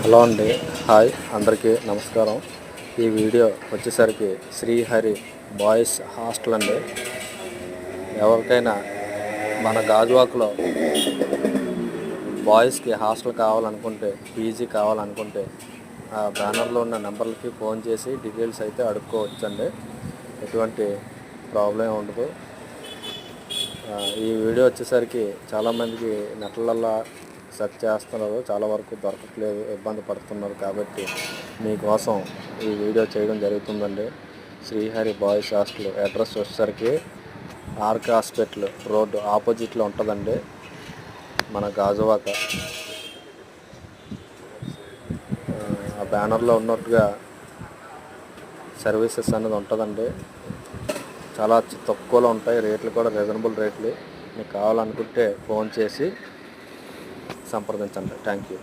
Hello అండి, hi అందరికీ నమస్కారం. ఈ వీడియో వచ్చేసరికి శ్రీహరి బాయ్స్ హాస్టల్ అండి. ఎవరికైనా మన గాజువాకలో బాయ్స్కి హాస్టల్ కావాలనుకుంటే, పీజీ కావాలనుకుంటే ఆ బ్యానర్లో ఉన్న నెంబర్లకి ఫోన్ చేసి డీటెయిల్స్ అయితే అడుక్కోవచ్చండి. ఎటువంటి ప్రాబ్లం ఉండదు. ఈ వీడియో వచ్చేసరికి చాలామందికి నెట్లల్లో సెర్చ్ చేస్తున్నారు, చాలా వరకు దొరకట్లేదు, ఇబ్బంది పడుతున్నారు. కాబట్టి మీకోసం ఈ వీడియో చేయడం జరుగుతుందండి. శ్రీహరి బాయ్స్ హాస్టల్ అడ్రస్ వచ్చేసరికి ఆర్క్ హాస్పిటల్ రోడ్డు ఆపోజిట్లో ఉంటుందండి, మన గాజువాక. ఆ బ్యానర్లో ఉన్నట్టుగా సర్వీసెస్ అనేది ఉంటుందండి. చాలా తక్కువలో ఉంటాయి, రేట్లు కూడా రీజనబుల్ రేట్లు. మీకు కావాలనుకుంటే ఫోన్ చేసి సంప్రదించండి. Thank you.